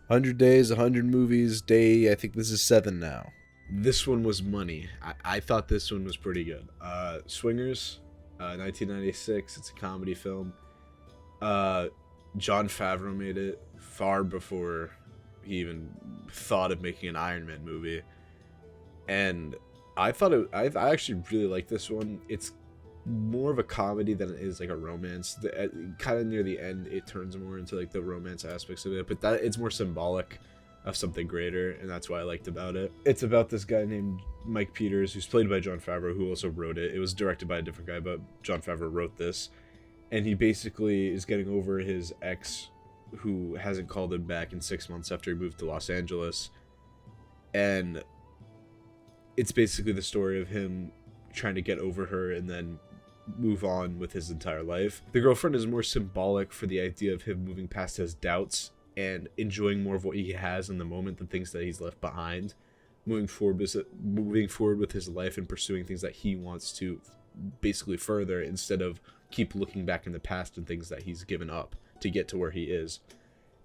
100 days, 100 movies, day, I think this is 7 now. This one was money. I thought this one was pretty good. Swingers, 1996. It's a comedy film. Uh, Jon Favreau made it far before he even thought of making an Iron Man movie. And I actually really like this one. It's more of a comedy than it is like a romance. Kind of near the end, it turns more into like the romance aspects of it, but that it's more symbolic of something greater, and that's what I liked about it. It's about this guy named Mike Peters, who's played by Jon Favreau, who also wrote it. It was directed by a different guy, but Jon Favreau wrote this, and he basically is getting over his ex, who hasn't called him back in 6 months after he moved to Los Angeles, and it's basically the story of him trying to get over her and then move on with his entire life. The girlfriend is more symbolic for the idea of him moving past his doubts and enjoying more of what he has in the moment, the things that he's left behind, moving forward with his life and pursuing things that he wants to basically further, instead of keep looking back in the past and things that he's given up to get to where he is.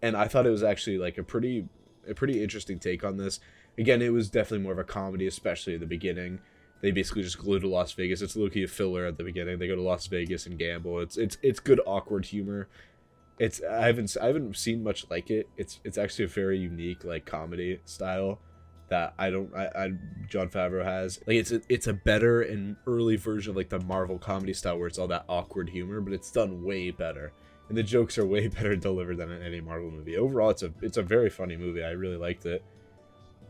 And I thought it was actually like a pretty interesting take on this. Again, it was definitely more of a comedy, especially at the beginning. They basically just go to Las Vegas. It's low-key a filler at the beginning. They go to Las Vegas and gamble. It's good awkward humor. I haven't seen much like it. It's actually a very unique like comedy style that Jon Favreau has. Like it's a better and early version of like the Marvel comedy style where it's all that awkward humor, but it's done way better. And the jokes are way better delivered than in any Marvel movie. Overall, it's a very funny movie. I really liked it.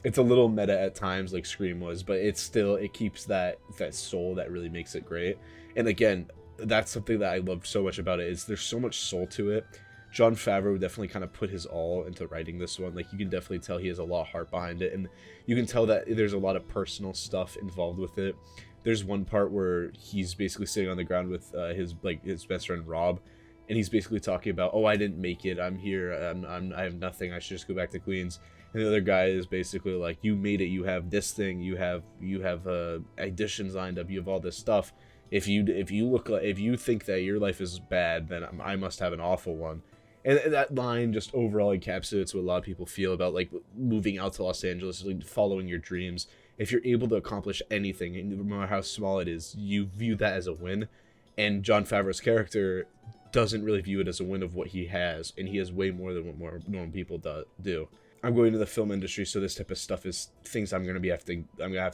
It's a little meta at times, like Scream was, but it keeps that soul that really makes it great. And again, that's something that I loved so much about it, is there's so much soul to it. Jon Favreau definitely kind of put his all into writing this one. Like, you can definitely tell he has a lot of heart behind it, and you can tell that there's a lot of personal stuff involved with it. There's one part where he's basically sitting on the ground with his best friend Rob, and he's basically talking about, oh, I didn't make it, I'm here, I have nothing, I should just go back to Queens. And the other guy is basically like, you made it, you have this thing, you have auditions lined up, you have all this stuff. If you think that your life is bad, then I must have an awful one. And that line just overall encapsulates what a lot of people feel about like moving out to Los Angeles, like following your dreams. If you're able to accomplish anything, and no matter how small it is, you view that as a win. And Jon Favreau's character doesn't really view it as a win of what he has, and he has way more than what more normal people do. I'm going to the film industry, so this type of stuff is things I'm gonna have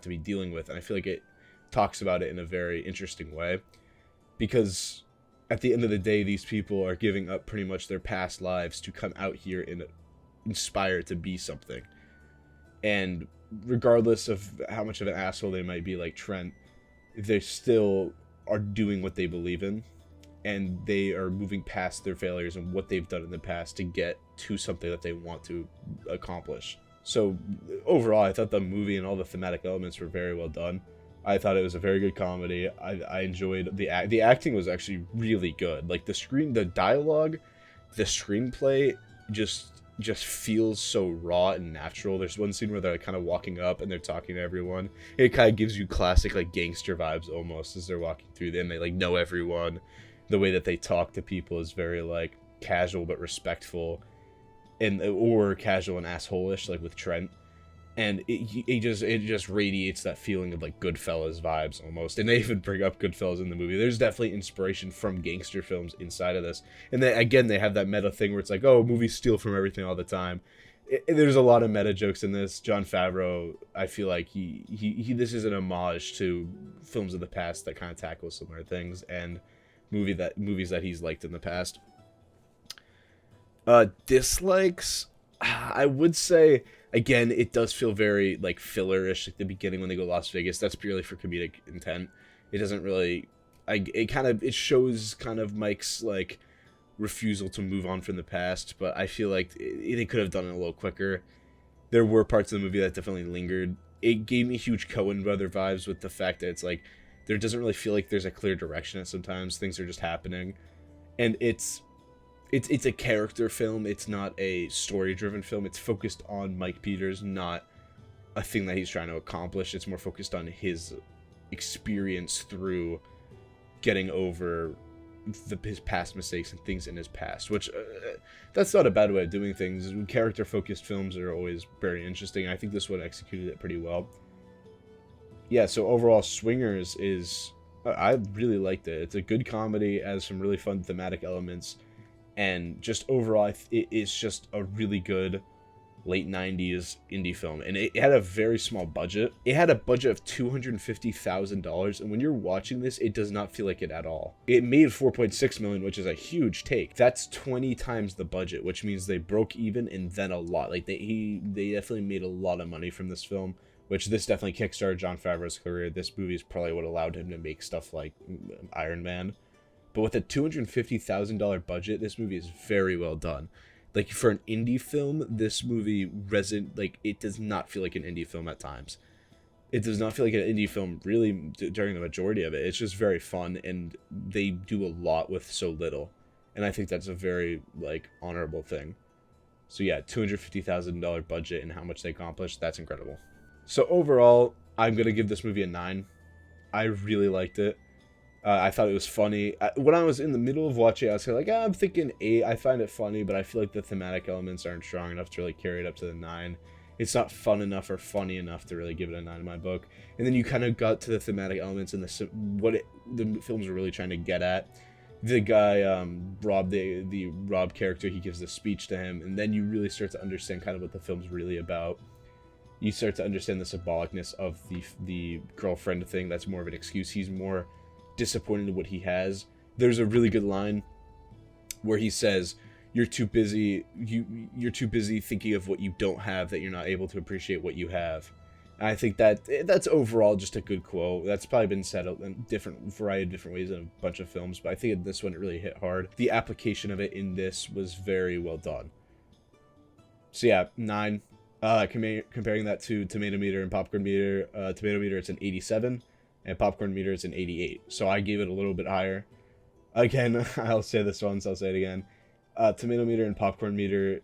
to be dealing with, and I feel like it talks about it in a very interesting way, because at the end of the day, these people are giving up pretty much their past lives to come out here and inspire to be something. And regardless of how much of an asshole they might be, like Trent, they still are doing what they believe in, and they are moving past their failures and what they've done in the past to get to something that they want to accomplish. So overall, I thought the movie and all the thematic elements were very well done. I thought it was a very good comedy. I enjoyed the acting was actually really good. Like the dialogue, the screenplay just feels so raw and natural. There's one scene where they're like kind of walking up and they're talking to everyone. It kind of gives you classic like gangster vibes almost as they're walking through. Then they like know everyone. The way that they talk to people is very like casual but respectful, or casual and asshole-ish, like with Trent. And it just radiates that feeling of like Goodfellas vibes almost. And they even bring up Goodfellas in the movie. There's definitely inspiration from gangster films inside of this. And then again, they have that meta thing where it's like, oh, movies steal from everything all the time. There's a lot of meta jokes in this. Jon Favreau, I feel like he this is an homage to films of the past that kind of tackle similar things, and movies that he's liked in the past. Dislikes, I would say, again, it does feel very like fillerish at the beginning when they go to Las Vegas. That's purely for comedic intent. It doesn't really, it shows kind of Mike's like refusal to move on from the past, but I feel like they could have done it a little quicker. There were parts of the movie that definitely lingered. It gave me huge Coen brother vibes with the fact that it's like there doesn't really feel like there's a clear direction at sometimes. Things are just happening. And it's a character film. It's not a story-driven film. It's focused on Mike Peters, not a thing that he's trying to accomplish. It's more focused on his experience through getting over his past mistakes and things in his past, which that's not a bad way of doing things. Character-focused films are always very interesting. I think this one executed it pretty well. Yeah, so overall, Swingers is... I really liked it. It's a good comedy, has some really fun thematic elements, and just overall, it's just a really good late 90s indie film. And it had a very small budget. It had a budget of $250,000, and when you're watching this, it does not feel like it at all. It made $4.6 million, which is a huge take. That's 20 times the budget, which means they broke even and then a lot. Like, they definitely made a lot of money from this film, which this definitely kickstarted Jon Favreau's career. This movie is probably what allowed him to make stuff like Iron Man. But with a $250,000 budget, this movie is very well done. Like, for an indie film, this movie it does not feel like an indie film at times. It does not feel like an indie film really during the majority of it. It's just very fun, and they do a lot with so little. And I think that's a very, like, honorable thing. So yeah, $250,000 budget and how much they accomplished, that's incredible. So overall, I'm going to give this movie a 9. I really liked it. I thought it was funny. When I was in the middle of watching it, I was kind of like, I'm thinking 8. I find it funny, but I feel like the thematic elements aren't strong enough to really carry it up to the 9. It's not fun enough or funny enough to really give it a 9 in my book. And then you kind of got to the thematic elements and the films were really trying to get at. The guy, Rob, the Rob character, he gives a speech to him, and then you really start to understand kind of what the film's really about. You start to understand the symbolicness of the girlfriend thing. That's more of an excuse. He's more disappointed in what he has. There's a really good line where he says, you're too busy thinking of what you don't have that you're not able to appreciate what you have. And I think that's overall just a good quote. That's probably been said in variety of different ways in a bunch of films, but I think in this one it really hit hard. The application of it in this was very well done. So yeah, 9. Comparing that to Tomato Meter and Popcorn Meter, Tomato Meter it's an 87, and Popcorn Meter it's an 88. So I gave it a little bit higher. Again, I'll say this once, I'll say it again. Tomato Meter and Popcorn Meter,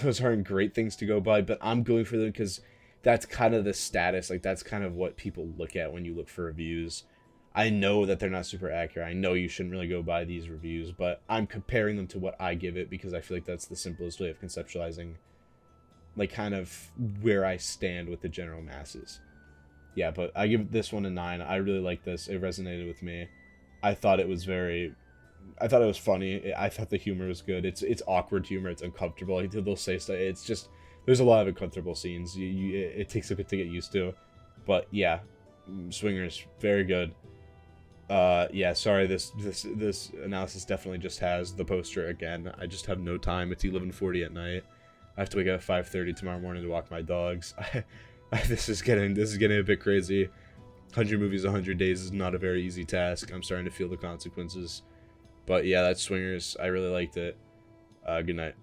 those aren't great things to go by, but I'm going for them because that's kind of the status. Like, that's kind of what people look at when you look for reviews. I know that they're not super accurate. I know you shouldn't really go by these reviews, but I'm comparing them to what I give it because I feel like that's the simplest way of conceptualizing, like, kind of where I stand with the general masses. Yeah, but I give this one a 9. I really like this. It resonated with me. I thought it was funny. I thought the humor was good. It's awkward humor. It's uncomfortable. They'll say stuff. It's just, there's a lot of uncomfortable scenes. It takes a bit to get used to. But yeah, Swingers, very good. Yeah, sorry, this analysis definitely just has the poster again. I just have no time. It's 11:40 at night. I have to wake up at 5:30 tomorrow morning to walk my dogs. This is getting a bit crazy. 100 movies, 100 days is not a very easy task. I'm starting to feel the consequences. But yeah, that's Swingers. I really liked it. Good night.